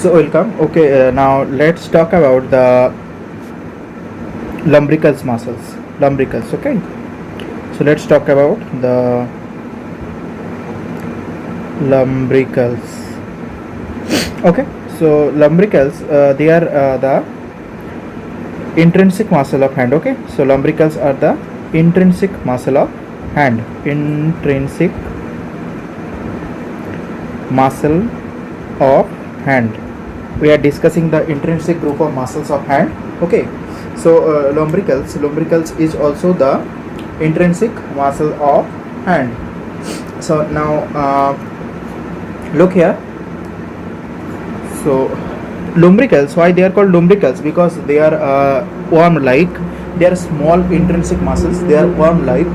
So welcome. Okay, now let's talk about the lumbricals muscles. Lumbricals. Okay. So let's talk about the lumbricals. Okay. So lumbricals, they are the intrinsic muscle of hand. Okay. So lumbricals are the intrinsic muscle of hand. Intrinsic muscle of hand. We are discussing the intrinsic group of muscles of hand. Okay, so lumbricals is also the intrinsic muscle of hand. So now look here. So lumbricals, why they are called lumbricals? Because they are worm like. They are small intrinsic muscles. They are worm like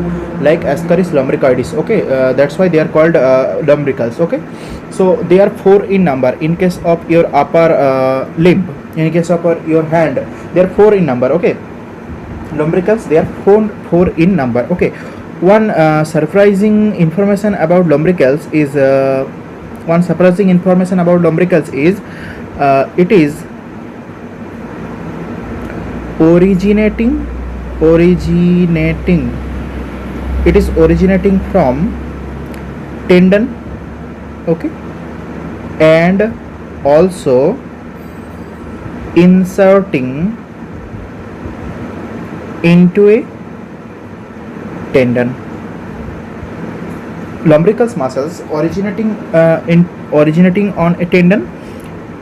Ascaris lumbricoides. Okay, that's why they are called lumbricals. Okay, so they are 4 in number. In case of your upper limb, in case of your hand, they are 4 in number. Okay, lumbricals, they are four in number. Okay, one surprising information about lumbricals is it is originating it is originating from tendon. Okay, and also inserting into a tendon. Lumbricals muscles originating on a tendon,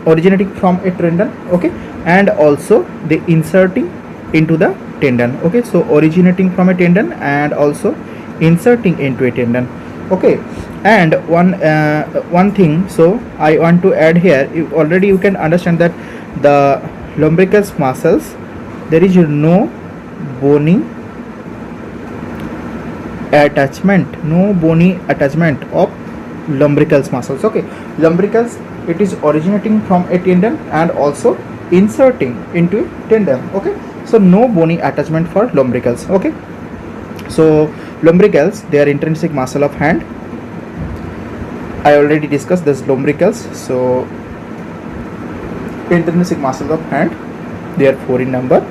originating from a tendon. Okay, and also they inserting into the tendon. Okay, so originating from a tendon and also inserting into a tendon. Okay, and one thing, so I want to add here, already you can understand that the lumbricals muscles, there is no bony attachment of lumbricals muscles. Okay, lumbricals, it is originating from a tendon and also inserting into a tendon. Okay, so no bony attachment for lumbricals. Okay, so lumbricals, they are intrinsic muscle of hand. I already discussed this lumbricals. So intrinsic muscle of hand, they are 4 in number.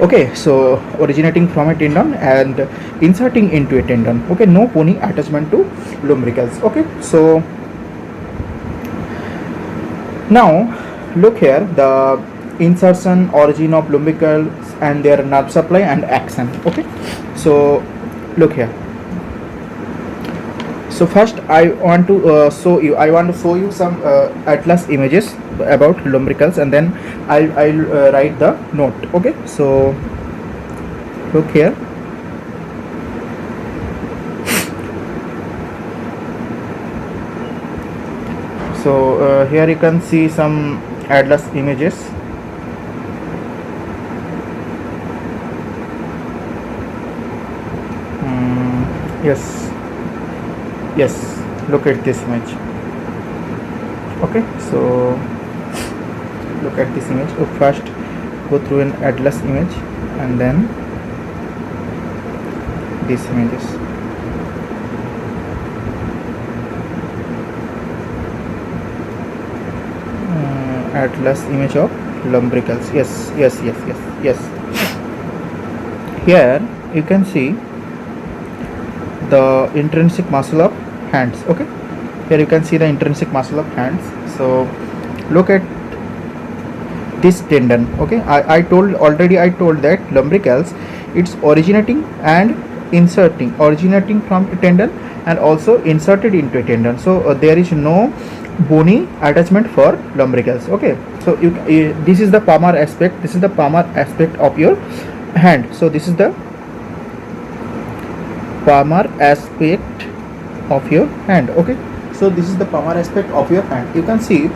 Okay, so originating from a tendon and inserting into a tendon. Okay, no bony attachment to lumbricals. Okay, so now look here, the insertion, origin of lumbricals and their nerve supply and action. Okay, so look here. So first I want to show you some atlas images about lumbricals, and then I'll write the note. Okay, so look here. So here you can see some atlas images. Yes, look at this image. Okay, so look at this image. First go through an atlas image and then these images. Atlas image of lumbricals. Yes. Here you can see the intrinsic muscle of hands. Okay, here you can see the intrinsic muscle of hands. So look at this tendon. Okay, I told that lumbricals, it's originating from a tendon and also inserted into a tendon. So there is no bony attachment for lumbricals. Okay, so this is the palmar aspect of your hand. So this is the palmar aspect of your hand. Okay, so this is the palmar aspect of your hand. You can see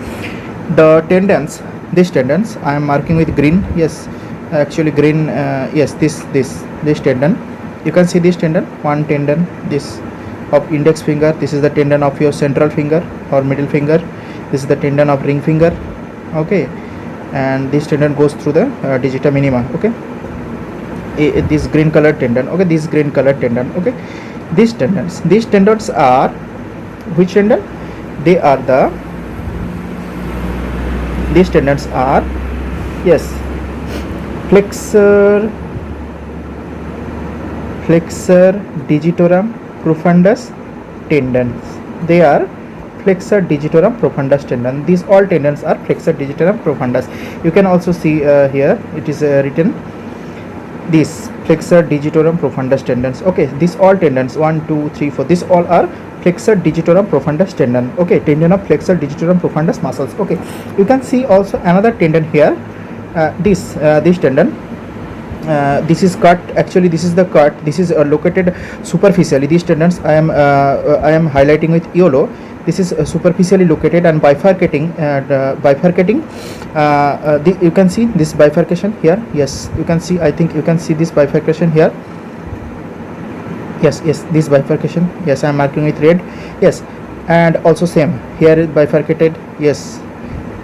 the tendons, these tendons I am marking with green. Yes, actually green. Yes, this tendon, you can see this tendon, one tendon, this of index finger. This is the tendon of your central finger or middle finger. This is the tendon of ring finger. Okay, and this tendon goes through the digita minima. Okay, this green colored tendon. Okay, this green colored tendon. Okay, these tendons are which tendon? They are the These tendons are, yes, flexor digitorum profundus tendons. They are flexor digitorum profundus tendon. These all tendons are flexor digitorum profundus. You can also see here it is written this flexor digitorum profundus tendons. Okay, these all tendons 1 2 3 4, these all are flexor digitorum profundus tendon. Okay, tendon of flexor digitorum profundus muscles. Okay, you can see also another tendon here, this tendon, this is cut. Actually this is the cut. This is located superficially. These tendons I am highlighting with yellow. This is superficially located and bifurcating, you can see this bifurcation here. Yes, you can see, I think you can see this bifurcation here. Yes, this bifurcation. Yes, I am marking with red. Yes, and also same here is bifurcated. Yes,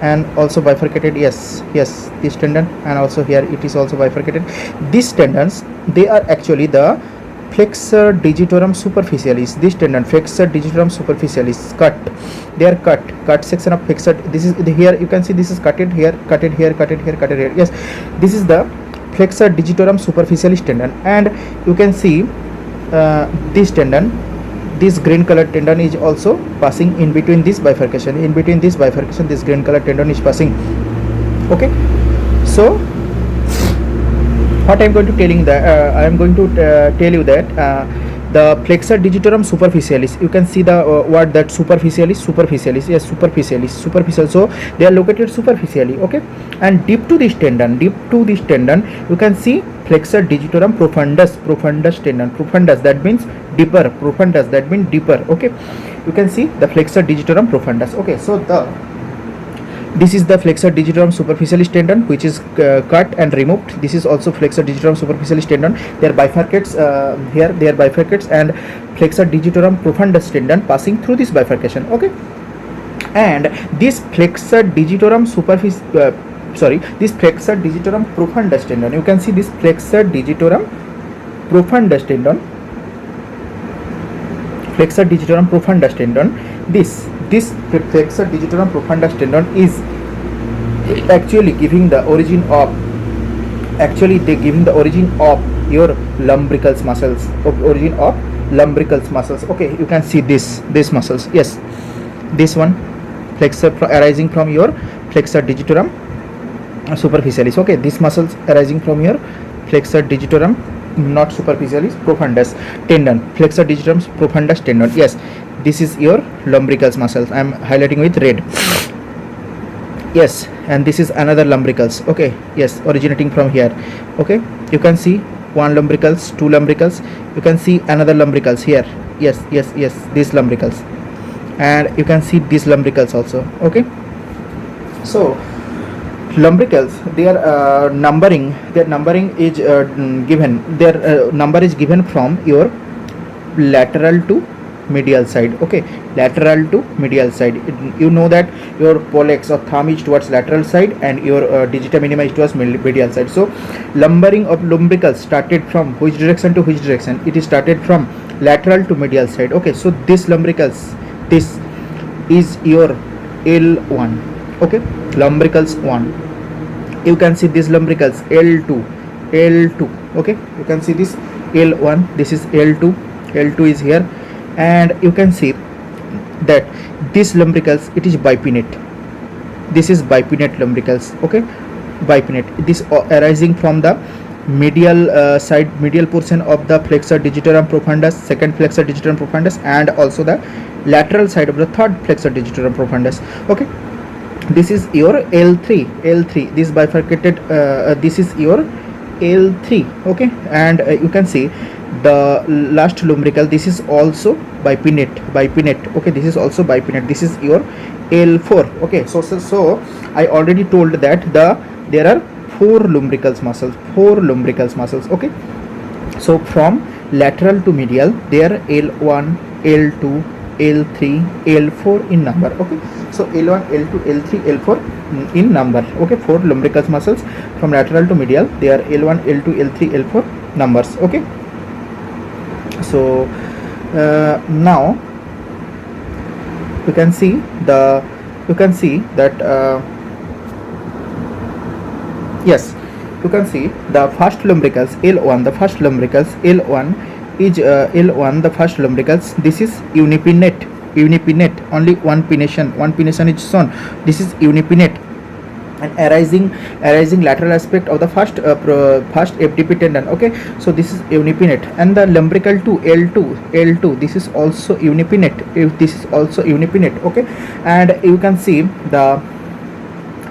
and also bifurcated. Yes, this tendon, and also here it is also bifurcated. These tendons, they are actually the flexor digitorum superficialis. This tendon, flexor digitorum superficialis, cut. They are cut section of flexor. This is here, you can see this is cutted here, cutted here, cutted here, cutted here. Yes, this is the flexor digitorum superficialis tendon. And you can see this tendon, this green colored tendon is also passing in between this bifurcation. In between this bifurcation, this green colored tendon is passing. Okay, so what I am going to telling that I am going to tell you that the flexor digitorum superficialis, you can see the word that superficialis. Yes, superficial. So they are located superficially. Okay, and deep to this tendon, you can see flexor digitorum profundus tendon. Profundus, that means deeper. Profundus, that means deeper. Okay, you can see the flexor digitorum profundus. Okay, so this is the flexor digitorum superficialis tendon, which is cut and removed. This is also flexor digitorum superficialis tendon. They are bifurcates here. They are bifurcates, and flexor digitorum profundus tendon passing through this bifurcation. Okay, and this flexor digitorum this flexor digitorum profundus tendon. You can see this flexor digitorum profundus tendon. Flexor digitorum profundus tendon. This flexor digitorum profundus tendon is actually giving the origin of, your lumbricals muscles, Okay, you can see this muscles. Yes, this one, flexor arising from your flexor digitorum superficialis. Okay, these muscles arising from your flexor digitorum, not superficialis, profundus tendon, flexor digitorum profundus tendon. Yes, this is your lumbricals muscles. I am highlighting with red. Yes, and this is another lumbricals. Okay, yes, originating from here. Okay, you can see one lumbricals, two lumbricals. You can see another lumbricals here. Yes, these lumbricals, and you can see these lumbricals also. Okay, so lumbricals, their numbering is given. Their number is given from your lateral to medial side. Okay, lateral to medial side. You know that your pollex or thumb is towards lateral side, and your digita minima is towards medial side. So lumbering of lumbricals started from which direction to which direction? It is started from lateral to medial side. Okay, so this lumbricals, this is your L1. Okay, lumbricals 1. You can see this lumbricals L2. Okay, you can see this L1, this is L2 is here, and you can see that this lumbricals, it is bipinnate. This is bipinnate lumbricals. Okay, bipinnate. This arising from the medial side, medial portion of the flexor digitorum profundus, second flexor digitorum profundus, and also the lateral side of the third flexor digitorum profundus. Okay, this is your L3. This bifurcated, this is your L3. Okay, and you can see the last lumbrical, this is also bipinnate. Okay, this is also bipinnate. This is your L4. Okay, so I already told that there are four lumbricals muscles. Okay, so from lateral to medial, there are L1, L2, L3, L4 in number. Okay, so L1, L2, L3, L4 in number. Okay, four lumbricals muscles from lateral to medial. They are L1, L2, L3, L4 numbers. Okay, so now you can see that Yes, you can see the first lumbricals L1, the first lumbricals L1 is L1, the first lumbricals. This is unipinnate, unipinnate, only one pinnation is shown. This is unipinnate and arising lateral aspect of the first FDP tendon. Okay, so this is unipinnate. And the lumbrical 2 L2, this is also unipinnate. If this is also unipinnate. Okay, and you can see the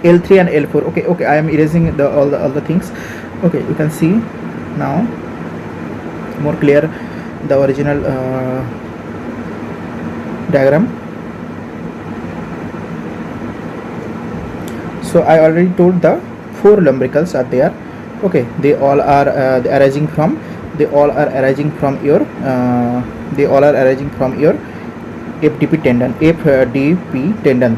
L3 and L4. Okay, I am erasing all the things. Okay, you can see now more clear the original diagram. So I already told the 4 lumbricals are there. Okay, they all are arising from your FDP tendon. They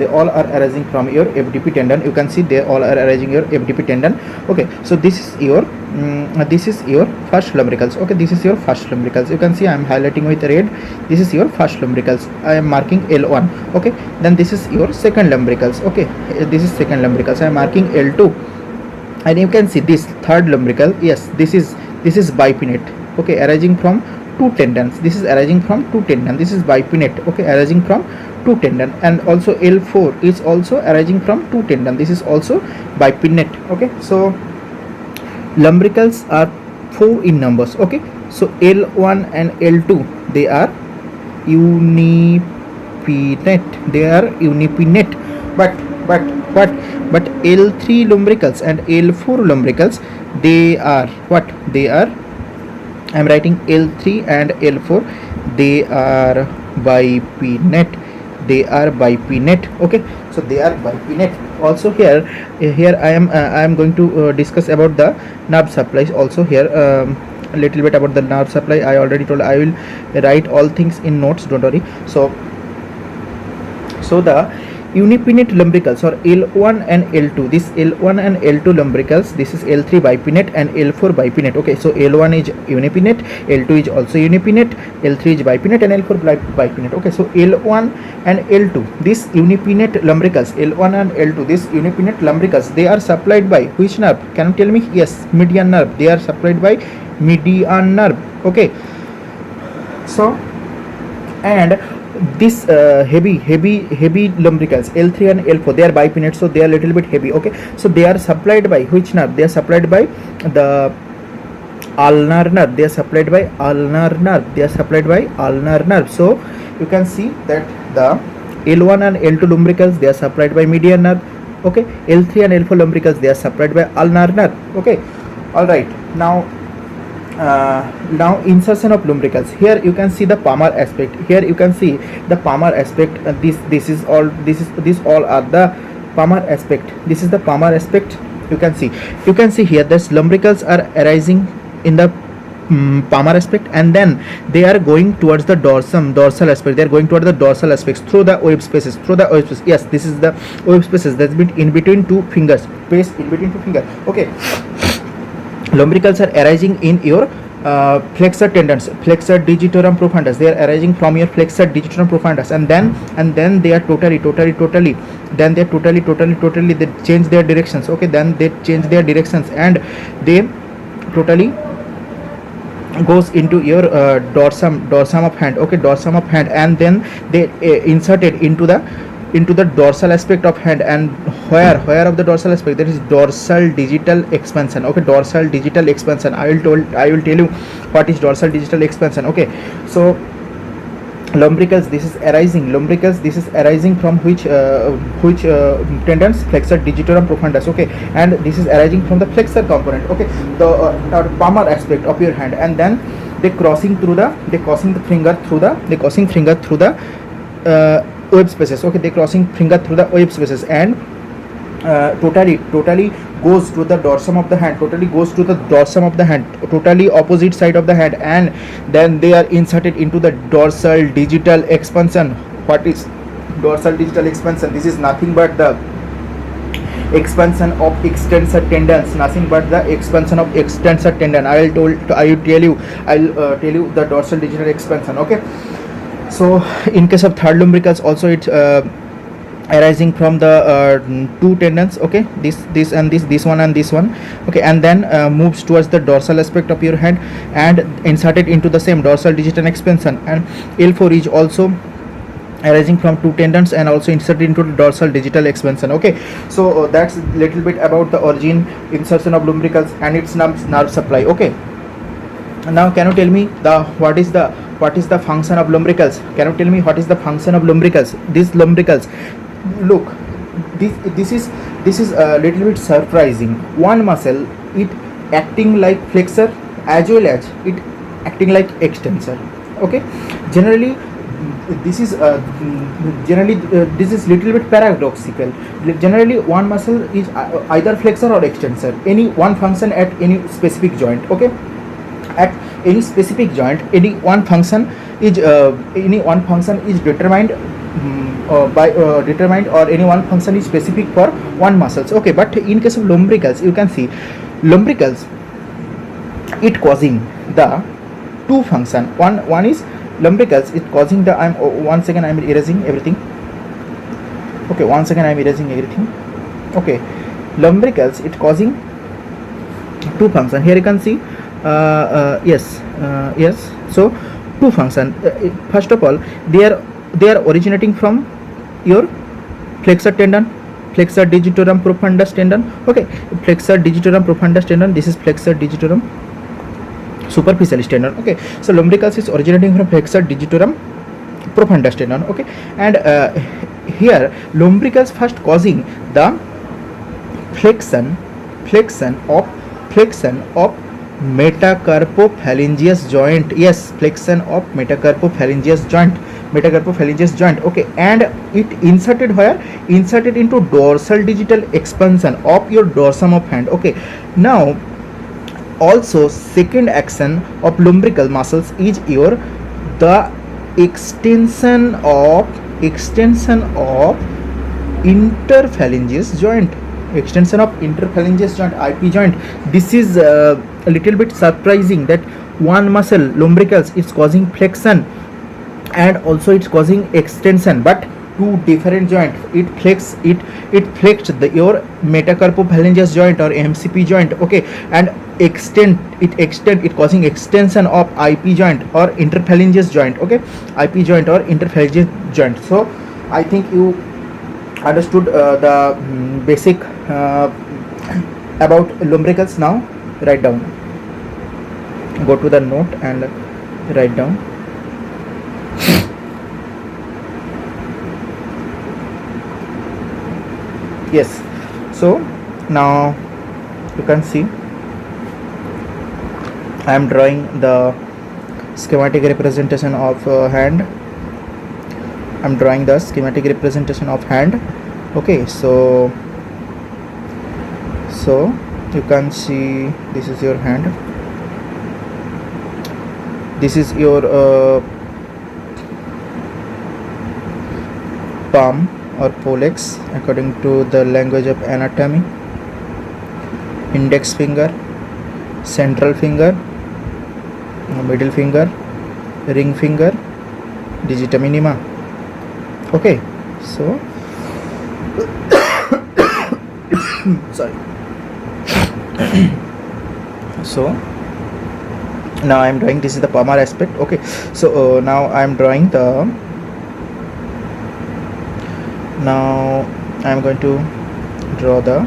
all are arising from your FDP tendon. You can see they all are arising your FDP tendon. Okay, so this is your first lumbricals. Okay, this is your first lumbricals. You can see I am highlighting with red. This is your first lumbricals. I am marking L1. Okay, then this is your second lumbricals. Okay, this is second lumbricals. I am marking L2, and you can see this third lumbrical. Yes, this is bipinnate. Okay, arising from 2 tendons. This is arising from 2 tendons. This is bipinnate. Okay, arising from 2 tendon. And also L4 is also arising from 2 tendon. This is also bipinnate. Okay, so lumbricals are 4 in numbers. Okay, so L1 and L2 they are unipinnate. But L3 lumbricals and L4 lumbricals, they are what? They are, I am writing L3 and L4, they are bipinnate. Okay, so they are bipinnate. Also here I am going to discuss about the nerve supplies also here. A little bit about the nerve supply. I already told I will write all things in notes, don't worry. So the unipinnate lumbricals or L1 and L2, this L1 and L2 lumbricals, this is L3 bipinnate and L4 bipinnate. Okay, so L1 is unipinnate, L2 is also unipinnate, L3 is bipinnate, and L4 bipinnate. Okay, so L1 and L2, this unipinnate lumbricals, L1 and L2, this unipinnate lumbricals, they are supplied by which nerve? Can you tell me? Yes, median nerve. They are supplied by median nerve. Okay, so and this heavy lumbricals L3 and L4, they are bipinnate, so they are little bit heavy. Okay, so they are supplied by which nerve? They are supplied by the ulnar nerve. They are supplied by ulnar nerve. So you can see that the L1 and L2 lumbricals, they are supplied by median nerve. Okay, L3 and L4 lumbricals, they are supplied by ulnar nerve. Okay, all right. Now insertion of lumbricals. Here you can see the palmar aspect. Here you can see the palmar aspect. This all are the palmar aspect. This is the palmar aspect. You can see here this lumbricals are arising in the palmar aspect, and then they are going towards the dorsal aspect. They are going towards the dorsal aspects through the web spaces. Yes, this is the web spaces that's been in between 2 fingers, space in between 2 fingers. Okay, lumbricals are arising in your flexor tendons, flexor digitorum profundus. They are arising from your flexor digitorum profundus, and then they are totally then they are totally they change their directions. Okay, then they change their directions and they totally goes into your dorsum of hand. Okay, dorsum of hand, and then they inserted into the dorsal aspect of hand. And where of the dorsal aspect? There is dorsal digital expansion. Okay, dorsal digital expansion. I will tell you what is dorsal digital expansion. Okay, so lumbricals, this is arising from which tendons? Flexor digitorum profundus. Okay, and this is arising from the flexor component. Okay, the palmar aspect of your hand, and then they crossing the finger through the web spaces. Okay, they crossing finger through the web spaces, and totally goes to the dorsum of the hand, totally opposite side of the hand, and then they are inserted into the dorsal digital expansion. What is dorsal digital expansion? This is nothing but the expansion of extensor tendons, I'll tell you the dorsal digital expansion. Okay, so in case of third lumbricals also, arising from the two tendons, okay, this and this one and this one, okay, and then moves towards the dorsal aspect of your hand and inserted into the same dorsal digital expansion. And L4 is also arising from two tendons and also inserted into the dorsal digital expansion, okay. So that's little bit about the origin, insertion of lumbricals and its nerve supply, okay. Now can you tell me what is the function of lumbricals? Can you tell me what is the function of lumbricals? These lumbricals, look, this is a little bit surprising. One muscle, it acting like flexor as well as it acting like extensor, okay. Generally this is this is little bit paradoxical. Generally one muscle is either flexor or extensor, any one function at any specific joint, okay. At any specific joint, any one function is determined determined, or any one function is specific for one muscles, okay. But in case of lumbricals, you can see lumbricals, it causing the two function. One is lumbricals, it causing the, I'm one second, I'm erasing everything, okay, one second, I'm erasing everything, okay. Lumbricals, it causing two function. Here you can see yes, so two function. First of all, they are originating from your flexor tendon, flexor digitorum profundus tendon, okay. Flexor digitorum profundus tendon, this is flexor digitorum superficialis tendon, okay. So lumbricals is originating from flexor digitorum profundus tendon, okay. And here lumbricals first causing the flexion of metacarpophalangeus joint, yes, flexion of metacarpophalangeus joint, okay. And it inserted where? Inserted into dorsal digital expansion of your dorsum of hand, okay. Now also second action of lumbrical muscles is the extension of interphalangeus joint, IP joint. This is a little bit surprising that one muscle, lumbricals, is causing flexion and also it's causing extension, but two different joint, it flexed your metacarpophalangeus joint or MCP joint, okay, and it causing extension of IP joint or interphalangeus joint, okay, IP joint or interphalangeus joint. So I think you understood the basic about lumbricals. Now write down, go to the note and write down. Yes, so now you can see I am drawing the schematic representation of hand. I'm drawing the schematic representation of hand, okay. So you can see this is your hand, this is your palm or pollex according to the language of anatomy. Index finger, central finger, middle finger, ring finger, digita minima, okay. So sorry. So now I am drawing, this is the palmar aspect, okay. So now I am drawing the, now I am going to draw the,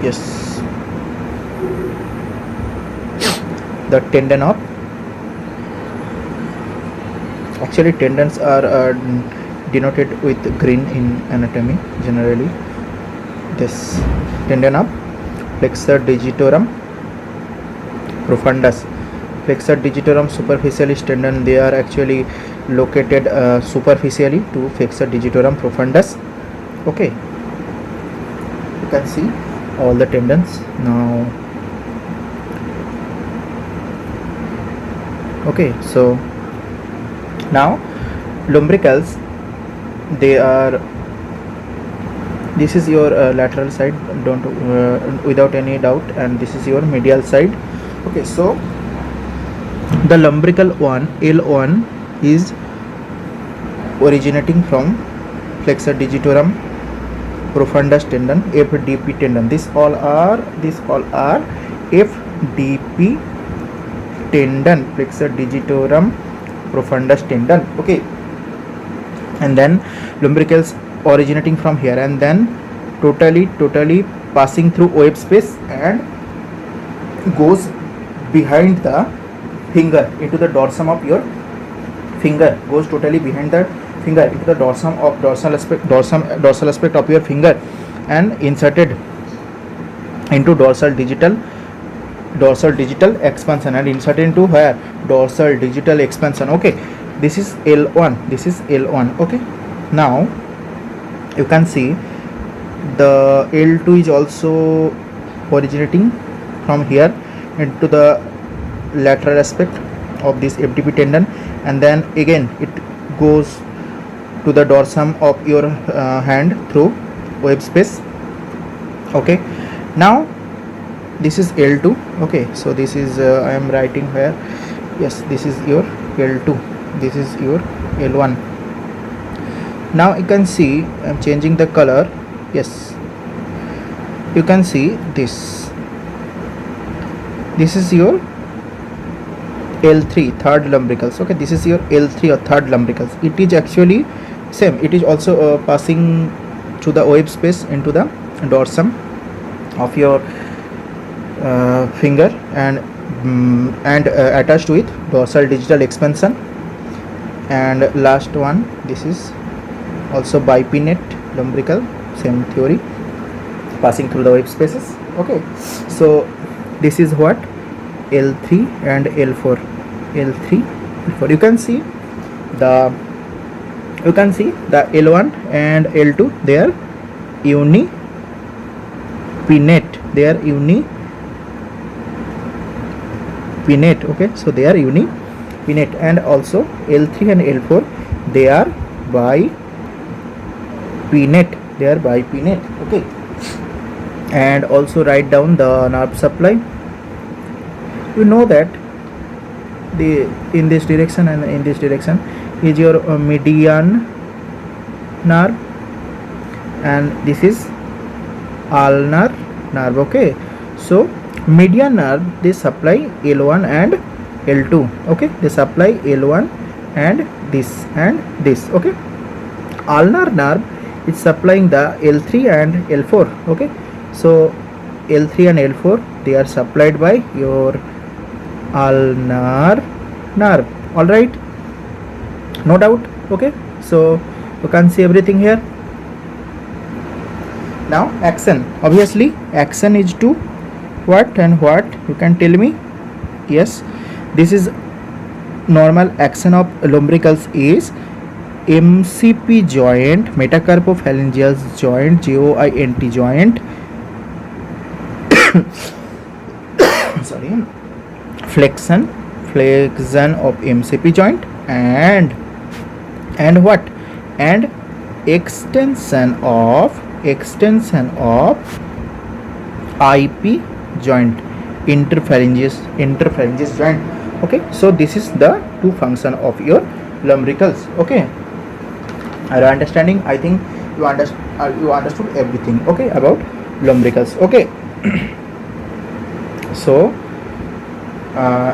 yes, the tendon of, actually tendons are denoted with green in anatomy generally. This tendon of flexor digitorum profundus, flexor digitorum superficialis tendon, they are actually located superficially to flexor digitorum profundus, okay. You can see all the tendons now, okay. So now lumbricals, they are, this is your lateral side, don't without any doubt, and this is your medial side, okay. So the lumbrical one, L1, is originating from flexor digitorum profundus tendon, FDP tendon. These all are FDP tendon, flexor digitorum profundus tendon. Okay, and then lumbricals originating from here and then totally passing through web space and goes behind the finger into the dorsum of your finger, goes totally behind the finger into the dorsum of dorsal aspect of your finger and inserted into dorsal digital expansion and inserted into where? Dorsal digital expansion. Okay, this is L1. Okay, now you can see the L2 is also originating from here into the lateral aspect of this FDP tendon, and then again it goes to the dorsum of your hand through web space. Okay, now this is L2. Okay, so this is I am writing here, yes, this is your L2, this is your L1. Now you can see I am changing the color. Yes, you can see this is your L3, third lumbricals. Okay, this is your L3 or third lumbricals. It is actually same, it is also passing through the web space into the dorsum of your finger and attached with dorsal digital expansion. And last one, this is also bipinnate lumbrical, same theory, passing through the web spaces. Okay, so this is what L3 and L4. You can see the L1 and L2, they are unipinnate. Okay, so they are unipinnate, and also L3 and L4, they are bipinnate. Okay, and also write down the nerve supply. You know that in this direction and in this direction is your median nerve, and this is ulnar nerve. Okay, so median nerve, they supply L1 and L2. Okay, they supply L1 and this. Okay, ulnar nerve is supplying the L3 and L4. Okay, so L3 and L4, they are supplied by your ulnar nerve. All right, no doubt. Okay, so you can see everything here. Now action, obviously action is to what and what, you can tell me. Yes, this is normal action of lumbricals is MCP joint, metacarpophalangeal joint, joint joint sorry, flexion of MCP joint and what, and extension of IP joint, interphalangeus joint. Okay, so this is the two function of your lumbricals. Okay, are you understanding? I think you understood everything, okay, about lumbricals. Okay, so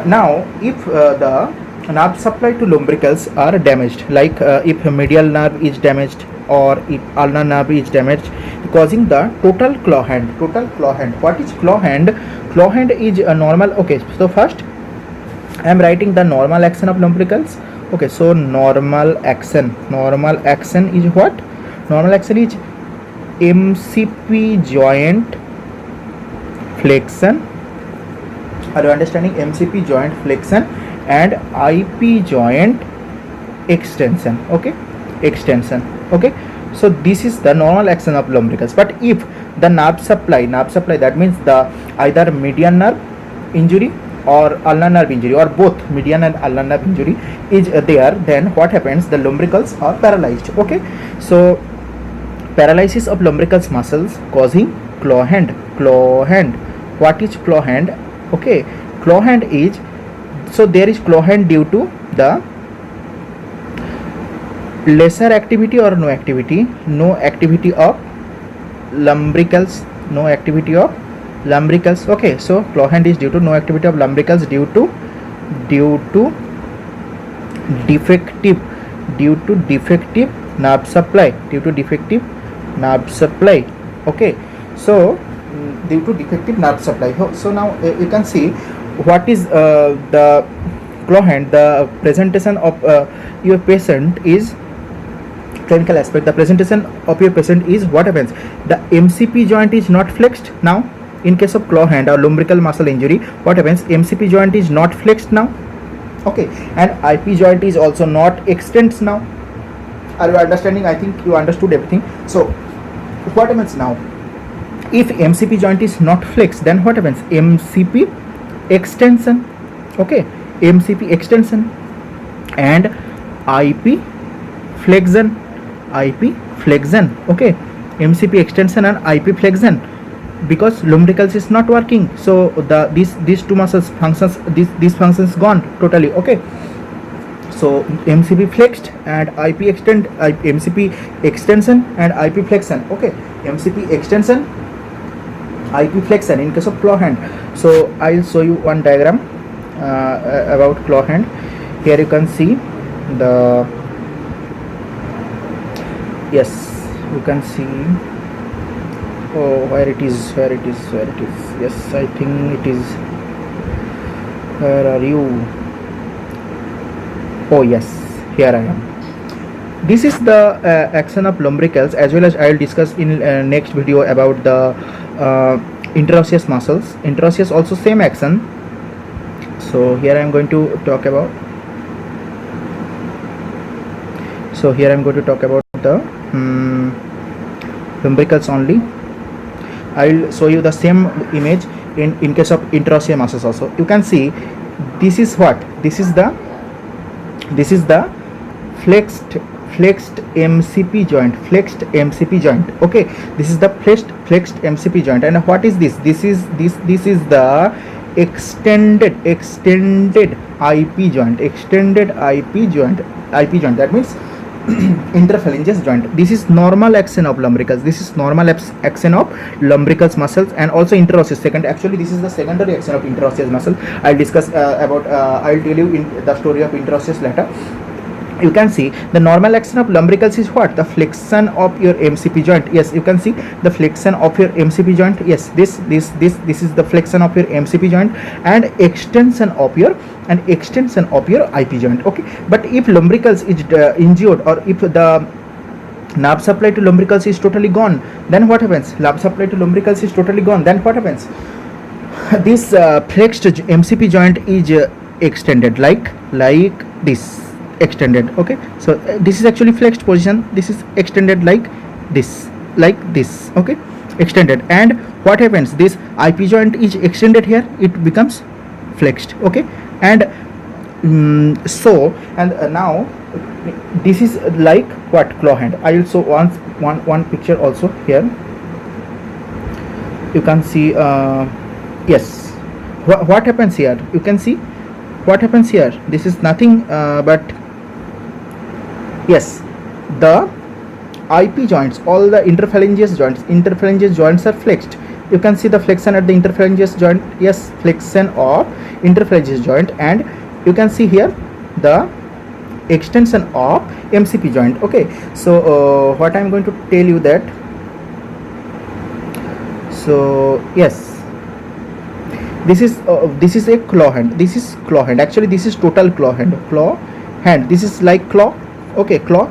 now if the nerve supply to lumbricals are damaged, like if medial nerve is damaged or if ulnar nerve is damaged, causing the total claw hand. What is claw hand? Claw hand is a normal. Okay, so first I am writing the normal action of lumbricals. Okay, so normal action is what? Normal action is MCP joint flexion. Are you understanding? MCP joint flexion and IP joint extension. Okay, Okay, so this is the normal action of lumbricals. But if the nerve supply, that means the either median nerve injury or ulnar nerve injury, or both median and ulnar nerve injury is there, then what happens? The lumbricals are paralyzed. Okay, so paralysis of lumbricals muscles causing claw hand. What is claw hand? Okay, claw hand is, so there is claw hand due to the lesser activity or no activity? No activity of lumbricals. No activity of lumbricals. Okay, so claw hand is due to no activity of lumbricals due to defective nerve supply, due to defective nerve supply. Okay, so due to defective nerve supply. So now you can see what is the claw hand. The presentation of your patient is clinical aspect. The presentation of your patient is what happens. The MCP joint is not flexed now. In case of claw hand or lumbrical muscle injury, what happens? MCP joint is not flexed now. Okay, and IP joint is also not extends now. Are you understanding? I think you understood everything. So what happens now? If MCP joint is not flexed, then what happens? MCP extension. Okay, MCP extension and IP flexion. Okay, MCP extension and IP flexion, because lumbricals is not working, so these two muscles functions, these functions gone totally. Okay, so MCP flexed and IP extend, MCP extension and IP flexion. Okay, MCP extension, IP flexion in case of claw hand. So I'll show you one diagram about claw hand. Here you can see the, yes, you can see, oh, where it is, yes, I think it is, where are you? Oh yes, here I am. This is the action of lumbricals, as well as I will discuss in next video about the interosseous muscles. Interosseous also same action. So here I am going to talk about, the lumbricals only. I will show you the same image in case of interosseous muscles also. You can see this is what, this is the flexed MCP joint, okay, this is the flexed MCP joint. And what is this? This is the extended IP joint, that means interphalangeal joint. This is normal action of lumbricals, muscles, and also interosseous second. Actually this is the secondary action of interosseous muscle. I'll discuss about I'll tell you in the story of interosseous later. You can see the normal action of lumbricals is what? The flexion of your MCP joint. Yes, you can see the flexion of your MCP joint. Yes, this is the flexion of your MCP joint and extension of your IP joint. Okay, but if lumbricals is injured, or if the nerve supply to lumbricals is totally gone, then what happens? Then what happens? This flexed MCP joint is extended like this, extended. Okay, so this is actually flexed position, this is extended like this, okay, extended. And what happens? This IP joint is extended here, it becomes flexed. Okay, and now this is like what? Claw hand. I will show one picture also here. You can see yes, what happens here? You can see what happens here. This is nothing but, yes, the IP joints, all the interphalangeal joints are flexed. You can see the flexion at the interphalangeal joint. Yes, flexion of interphalangeal joint. And you can see here the extension of MCP joint. Okay, so what I am going to tell you that, so yes, this is a claw hand. Actually this is total claw hand. This is like claw. Okay, claw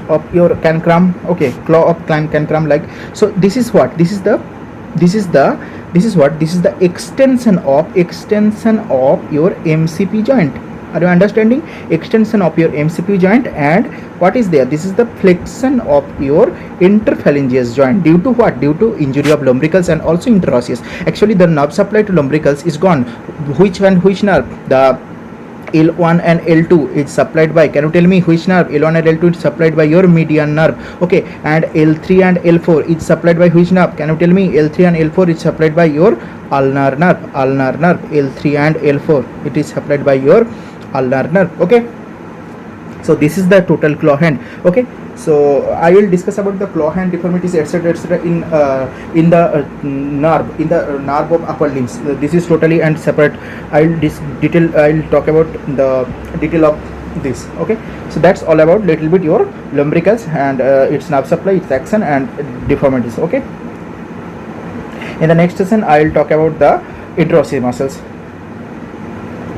of your cancrum. Okay, claw of cancrum, like. So this is what? This is the extension of your MCP joint. Are you understanding? Extension of your MCP joint. And what is there? This is the flexion of your interphalangeal joint. Due to what? Due to injury of lumbricals and also interosseous. Actually the nerve supply to lumbricals is gone. Which nerve? The L1 and L2 is supplied by, can you tell me which nerve? L1 and L2 is supplied by your median nerve. Okay, and L3 and L4 is supplied by which nerve? Can you tell me? L3 and L4 is supplied by your ulnar nerve. L3 and L4, it is supplied by your ulnar nerve. Okay, So this is the total claw hand. Okay, so I will discuss about the claw hand deformities, etc., in the nerve of upper limbs. This is totally and separate. I'll talk about the detail of this. Okay, so that's all about little bit your lumbricals and its nerve supply, its action and deformities. Okay, in the next session I will talk about the interossei muscles.